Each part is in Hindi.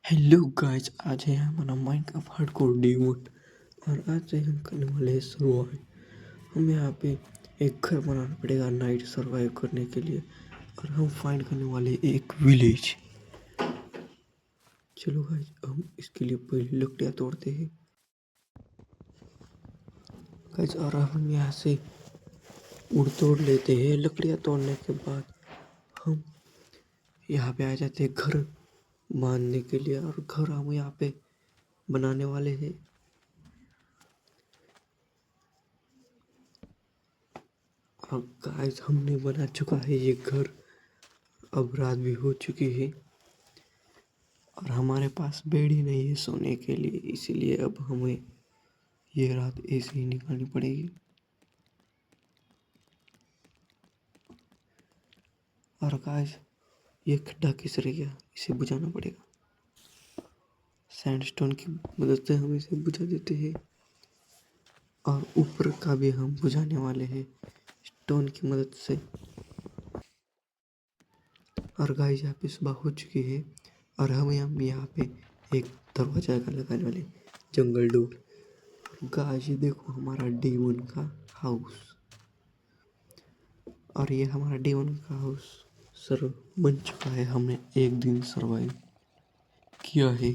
हेलो गाइस, आज है हमारा माइनक्राफ्ट हार्डकोर डे 1 और आज से हम करने वाले हैं सर्वाइव। हमें यहाँ पे एक घर बनाना पड़ेगा नाइट सर्वाइव करने के लिए और हम फाइंड करने वाले हैं एक विलेज। चलो गाइस, हम इसके लिए पहले लकड़ियाँ तोड़ते हैं गाइस, और हम यहाँ से उड़ तोड़ लेते हैं। लकड़ियाँ तोड़ने के बाद हम यहाँ पे आ जाते हैं घर बांधने के लिए और घर हम यहाँ पे बनाने वाले हैं। और गाइस, हमने बना चुका है ये घर। अब रात भी हो चुकी है और हमारे पास बेड ही नहीं है सोने के लिए, इसीलिए अब हमें ये रात ऐसे ही निकालनी पड़ेगी। और गाइस, ये खड्डा किस रह गया, इसे बुझाना पड़ेगा। सैंडस्टोन की मदद से हम इसे बुझा देते हैं और ऊपर का भी हम बुझाने वाले हैं स्टोन की मदद से। और गाइस, यहाँ पे सुबह हो चुकी है और हम यहाँ पे एक दरवाजा का लगाने वाले जंगल डोर। गाइस, ये देखो हमारा डे 1 का हाउस और ये हमारा डे 1 का हाउस सर बन चुका है। हमने एक दिन सरवाइव किया है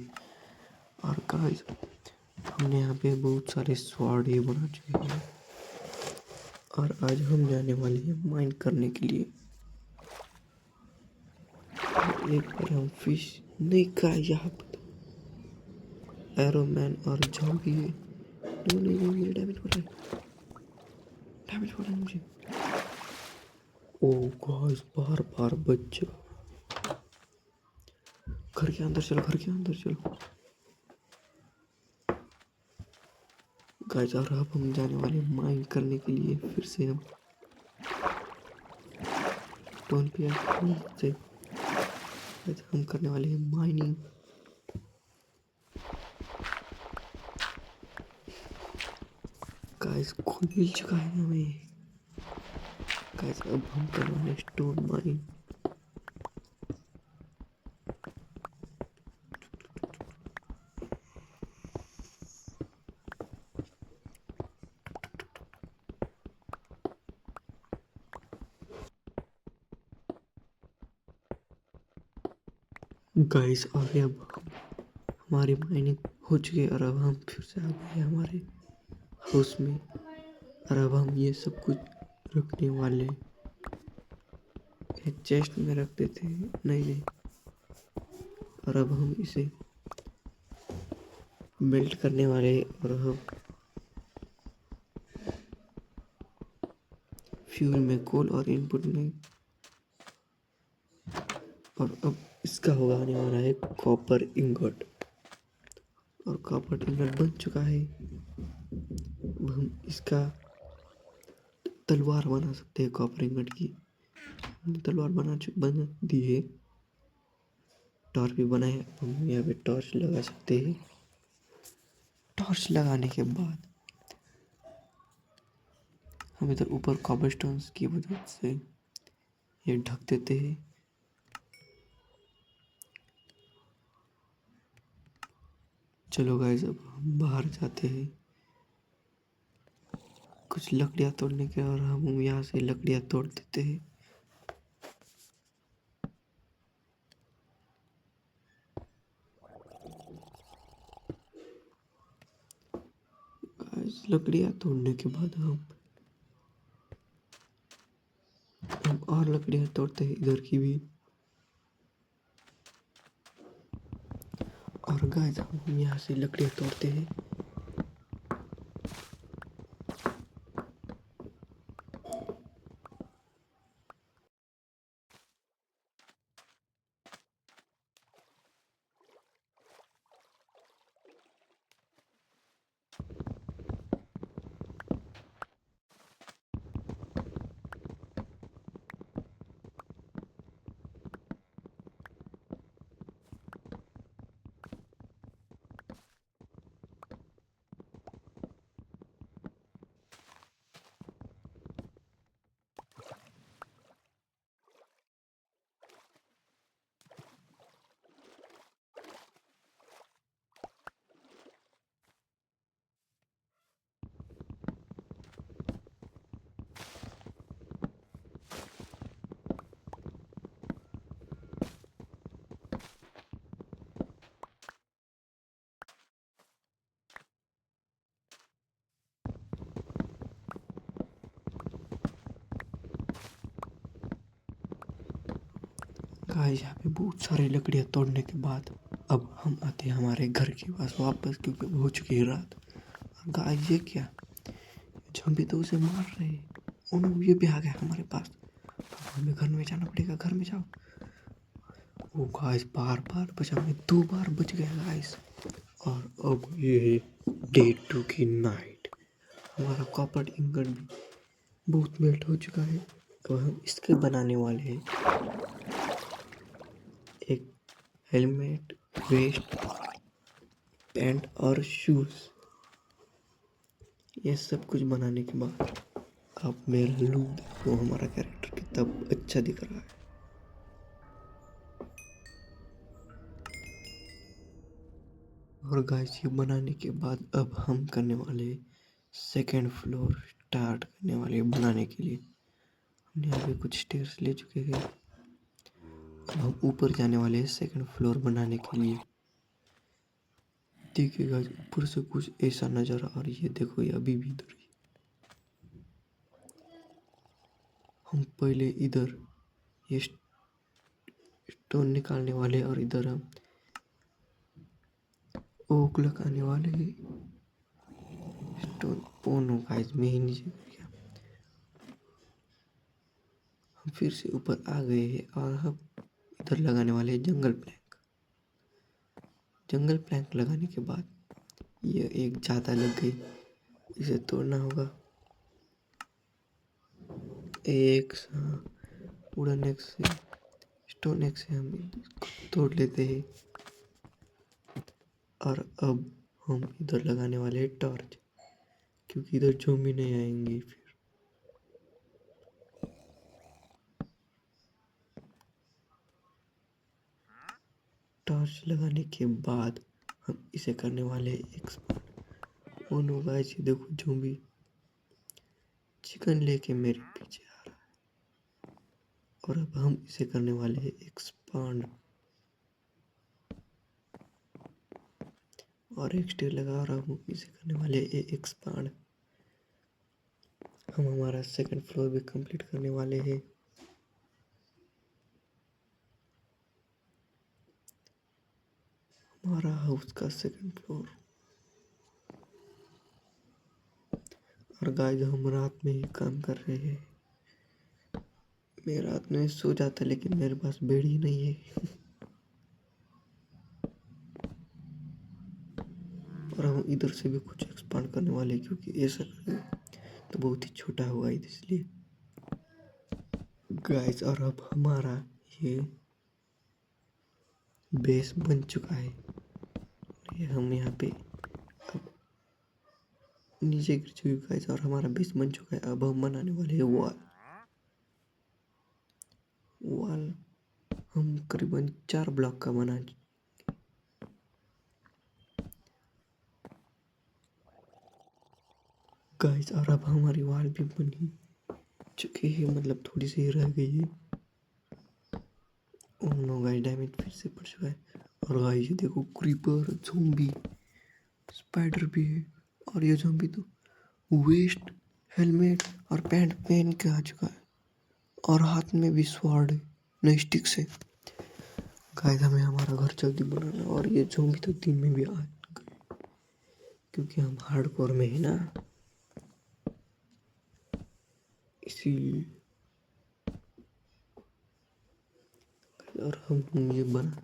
और गाइस, हमने यहाँ पे बहुत सारे स्वॉर्ड ये बना चुके हैं और आज हम जाने वाले हैं माइन करने के लिए। एक बार हम फिश नहीं खाए यहाँ पे तो एरो मैन और जॉम्बी है। नहीं नहीं नहीं, मुझे डैमेज पड़ रहा है, डैमेज पड़ रहा है मुझे। ओ गाइस, बार बार बच्चा, घर के अंदर चलो, घर के अंदर चलो गाइस। और अब हम जाने वाले माइन करने के लिए। फिर से हम टोन पे से हम करने वाले हैं माइनिंग। गाइस, खून मिल चुका है हमें। गाइस, अब हम करने वाले स्टोन माइन। गाइस, और अब हमारी माइनिंग हो चुकी है और अब हम फिर से आ गए हमारे हाउस में और अब हम ये सब कुछ रखने वाले एक चेस्ट में रख देते हैं। नहीं नहीं, और अब हम इसे मेल्ट करने वाले हैं और हम फ्यूल में कोल और इनपुट में, और अब इसका होगा आने वाला है कॉपर इंगोट और कॉपर इंगोट बन चुका है। अब हम इसका तलवार बना सकते हैं कॉपर इंगोट की। हमने तलवार बना दी है, टॉर्च भी बनाए। हम यहाँ पे टॉर्च लगा सकते हैं। टॉर्च लगाने के बाद हम इधर ऊपर कॉबलस्टोन्स की मदद से ये ढक देते हैं। चलो गाइस, अब हम बाहर जाते हैं कुछ लकड़ियाँ तोड़ने के और हम यहाँ से लकड़ियाँ तोड़ देते हैं। गाइस, लकड़ियाँ तोड़ने के बाद हम और लकड़ियाँ तोड़ते हैं इधर की भी। और गाइस, हम यहाँ से लकड़ियाँ तोड़ते हैं। गाइस यहाँ पे बहुत सारी लकड़ियाँ तोड़ने के बाद अब हम आते हैं हमारे घर के पास वापस, क्योंकि हो चुकी है रात। और गाइस ये क्या, ज़ॉम्बी तो उसे मार रहे हैं। ये भी आ गया हमारे पास। अब हमें घर में जाना पड़ेगा, घर में जाओ। ओ गाइस बार बार बचा, मैं 2 बार बच गया गाइस। और अब ये है डे 2 की नाइट। हमारा कॉपर इंगट भी बहुत मेल्ट हो चुका है। तो हम इसके बनाने वाले हैं एक हेलमेट, वेस्ट, पैंट और शूज। ये सब कुछ बनाने के बाद अब मेरा लुक देखो, हमारा कैरेक्टर कितना अच्छा दिख रहा है। और गाइस ये बनाने के बाद अब हम करने वाले सेकंड फ्लोर स्टार्ट करने वाले बनाने के लिए। हमने यहाँ पे कुछ स्टेयर्स ले चुके हैं। अब हम ऊपर जाने वाले हैं सेकंड फ्लोर बनाने के लिए। देखिए गाइस ऊपर से कुछ ऐसा नज़ारा, और ये देखो ये अभी भी इधर ही। हम पहले इधर ये स्टोन निकालने वाले और इधर हम ओक लगाने वाले हैं। स्टोन पोनो गाइस में ही नीचे गिर गया। हम फिर से ऊपर आ गए हैं और हम इधर लगाने वाले हैं जंगल प्लैंक। जंगल प्लैंक लगाने के बाद ये एक ज़्यादा लग गई, इसे तोड़ना होगा। एक वुडन एक्स से, स्टोन एक्स से हम इसको तोड़ लेते हैं। और अब हम इधर लगाने वाले हैं टॉर्च, क्योंकि इधर ज़ॉम्बी नहीं आएंगे। फिर टॉर्च लगाने के बाद हम इसे करने वाले हैं एक्सपर्ट। ओ नो गाइस ये देखो ज़ॉम्बी चिकन लेके मेरे पीछे आ रहा है। और अब हम इसे करने वाले हैं एक्सपांड। और एक स्टेयर लगा रहा हूँ, इसे करने वाले एक्सपांड। हम हमारा सेकंड फ्लोर भी कंप्लीट करने वाले हैं। हमारा हाउस का सेकंड फ्लोर। और गाइस हम रात में ही काम कर रहे हैं। मैं रात में सो जाता, लेकिन मेरे पास बेड ही नहीं है। और हम इधर से भी कुछ एक्सपांड करने वाले हैं, क्योंकि ऐसा करेंगे तो बहुत ही छोटा होगा इसलिए गाइस। और अब हमारा ये बेस बन चुका है। ये हम यहाँ पे अब नीचे गिर चुके गाइस, और हमारा बेस बन चुका है। अब हम बनाने वाले हैं वॉल। हम करीबन 4 ब्लॉक का बना गाइस। और अब हमारी वॉल भी बनी चुकी है, मतलब थोड़ी सी रह गई है। ओह नो गाइस डैमेज फिर से पड़ चुका है। और गाइस ये देखो क्रीपर, ज़ॉम्बी, स्पाइडर भी है। और ये ज़ॉम्बी तो वेस्ट, हेलमेट और पैंट पहन के आ चुका है, और हाथ में भी स्वॉर्ड है, नई स्टिक से। गाइस हमें हमारा घर जल्दी बनाना है। और ये ज़ॉम्बी तो दिन में भी आ गए, क्योंकि हम हार्डकोर में है ना, इसीलिए। और हम ये बना,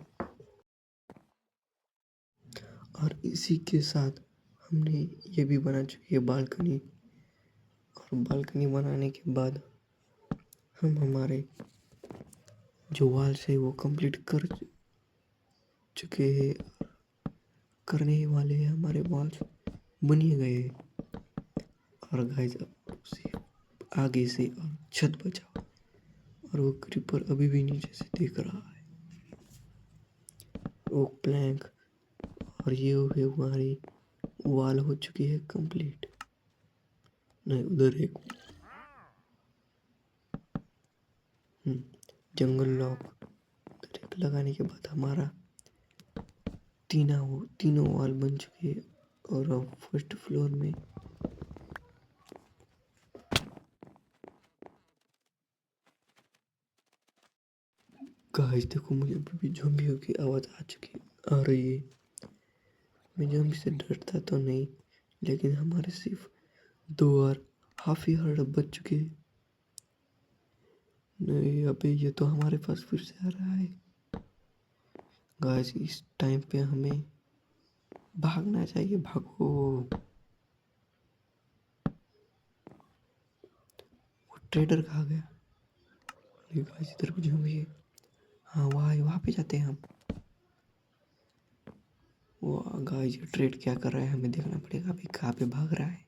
और इसी के साथ हमने ये भी बना चुकी है बालकनी। और बालकनी बनाने के बाद हम हमारे जो वॉल्स है वो कंप्लीट कर चुके हैं, करने ही वाले हैं। हमारे वॉल्स बन ही गए हैं। और गाइस अब उसे आगे से और छत बचाओ। और वो क्रीपर अभी भी नीचे से देख रहा है। ओक प्लैंक और ये हमारी वॉल हो चुकी है कंप्लीट। नहीं उधर एक जंगल लॉक लगाने के बाद हमारा तीनों वॉल बन चुकी है। और अब फर्स्ट फ्लोर में गाइस देखो, मुझे अभी भी ज़ॉम्बियों की आवाज़ आ रही है। मैं ज़ॉम्बी से डरता तो नहीं, लेकिन हमारे सिर्फ 2 और हाफ ही हर्ड बच चुके हैं। नहीं, अबे ये तो हमारे पास फिर से आ रहा है। गाइस इस टाइम पे हमें भागना चाहिए, भागो। वो ट्रेडर कहाँ गया? ये गाइस इधर भी ज़ॉम्बी है। हाँ वहाँ पे जाते हैं हम। वो गाइस ये ट्रेड क्या कर रहा है, हमें देखना पड़ेगा अभी कहाँ पे भाग रहा है।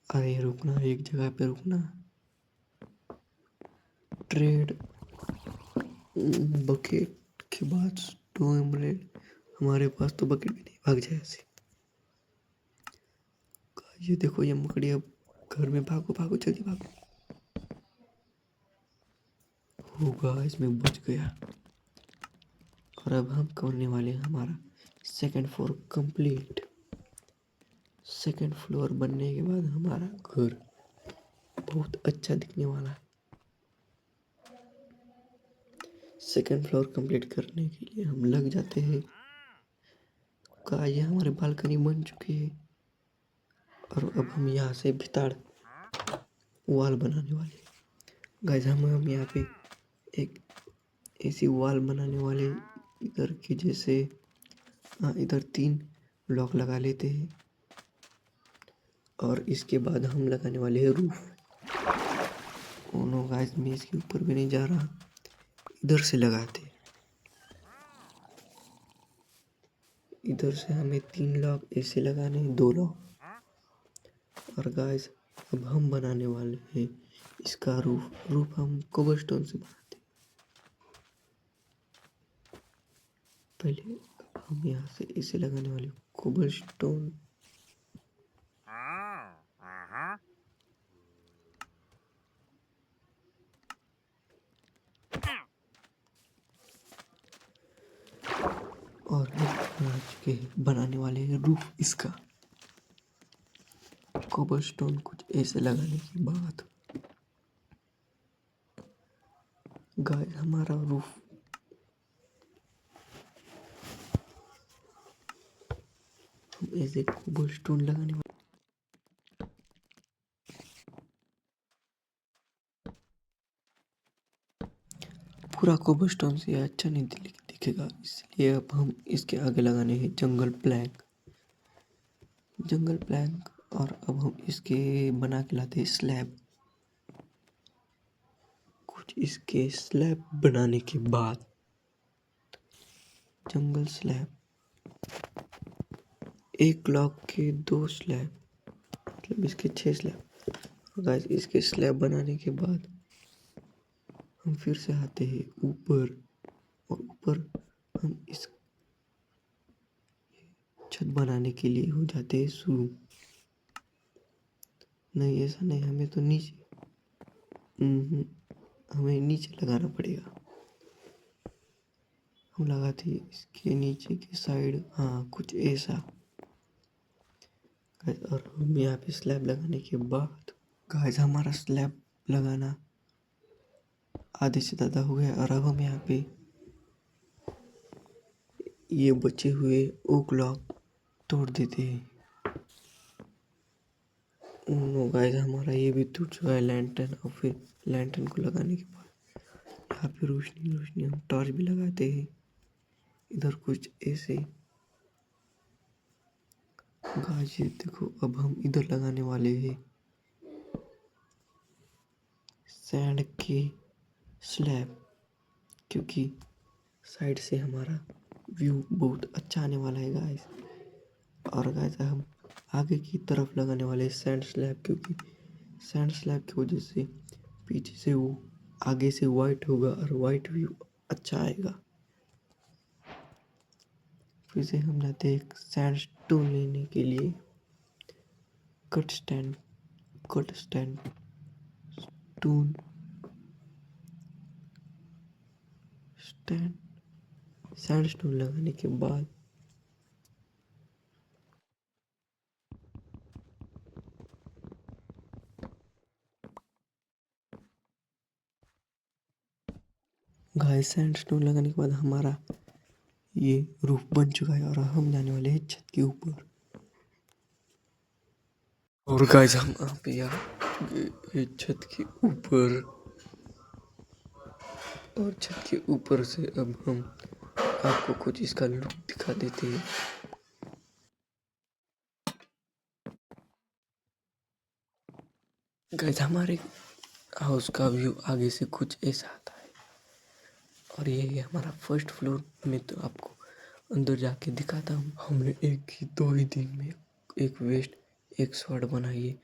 अरे रुकना, एक जगह पे रुकना। ट्रेड बकेट के बाद 2 एमरेल्ड। हमारे पास तो बकेट भी नहीं, भाग जाए ऐसे। ये देखो ये मकड़ी, अब घर में भागो भागो जल्दी भागो। होगा इसमें बच गया। और अब हम करने वाले हैं हमारा second floor complete. Second floor बनने के बाद हमारा घर बहुत अच्छा दिखने वाला है। सेकंड फ्लोर कंप्लीट करने के लिए हम लग जाते हैं। का ये हमारे बालकनी बन चुकी है। और अब हम यहाँ से भीतर वॉल बनाने वाले हैं। गाइस हम यहाँ पे एक ऐसी वॉल बनाने वाले, इधर के जैसे। हाँ इधर 3 ब्लॉक लगा लेते हैं। और इसके बाद हम लगाने वाले हैं रूफ। ओ नो गाइस, मैं इसके ऊपर भी नहीं जा रहा, इधर से लगाते। इधर से हमें 3 लॉक ऐसे लगाने हैं, 2 लॉक। और गाइस अब हम बनाने वाले हैं इसका रूफ। रूफ हम कोबलस्टोन से बनाते हैं। पहले हम यहाँ से इसे लगाने वाले कोबलस्टोन। और हम बना चुके हैं, बनाने वाले हैं रूफ इसका। कोबलस्टोन कुछ ऐसे लगाने के बाद गाइस हमारा रूफ हम ऐसे कोबलस्टोन लगाने वाले। पूरा कोबलस्टोन से अच्छा नहीं दिखेगा, इसलिए अब हम इसके आगे लगाने हैं जंगल प्लैंक। जंगल प्लैंक। और अब हम इसके बना के लाते हैं स्लैब। कुछ इसके स्लैब बनाने के बाद जंगल स्लैब, 1 लॉक के 2 स्लैब, मतलब इसके 6 स्लैब। और गाइस इसके स्लैब बनाने के बाद हम फिर से आते हैं ऊपर। और ऊपर हम इस छत बनाने के लिए हो जाते हैं शुरू। नहीं ऐसा नहीं, हमें तो नीचे हमें नीचे लगाना पड़ेगा। हम लगाते हैं इसके नीचे की साइड, हाँ कुछ ऐसा। और हम यहाँ पे स्लैब लगाने के बाद गाइस हमारा स्लैब लगाना आधे से ज़्यादा हो गया। और अब हम यहाँ पे ये बचे हुए ओक लॉक तोड़ देते हैं। नो गाइस हमारा ये भी टूट चुका है लैंटर्न। और फिर लैंटर्न को लगाने के बाद यहाँ पे रोशनी रोशनी हम टॉर्च भी लगाते हैं। इधर कुछ ऐसे। गाइस ये देखो, अब हम इधर लगाने वाले हैं सैंड के स्लैब, क्योंकि साइड से हमारा व्यू बहुत अच्छा आने वाला है गाइस। और गाइस हम आगे की तरफ लगाने वाले हैं सैंड स्लैब, क्योंकि सैंड स्लैब की वजह से पीछे से वो आगे से वाइट होगा और वाइट व्यू अच्छा आएगा। फिर से हम जाते हैं एक सैंड स्टोन लेने के लिए। Cut stone stand sand stone लगाने के बाद गाइस सैंडस्टोन लगाने के बाद हमारा ये रूफ बन चुका है और हम जाने वाले हैं छत के ऊपर। और गाइस हम यहाँ पे ये छत के ऊपर, और छत के ऊपर से अब हम आपको कुछ इसका लुक दिखा देते हैं। गाइस हमारे हाउस का व्यू आगे से कुछ ऐसा आता है और ये है हमारा फर्स्ट फ्लोर। में तो आपको अंदर जाके दिखाता हूँ। हमने एक ही 2 ही दिन में एक वेस्ट एक स्वॉर्ड बनाई है।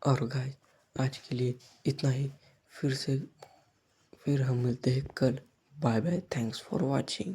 और गाइस आज के लिए इतना ही। फिर हम मिलते हैं कल। Bye bye, thanks for watching.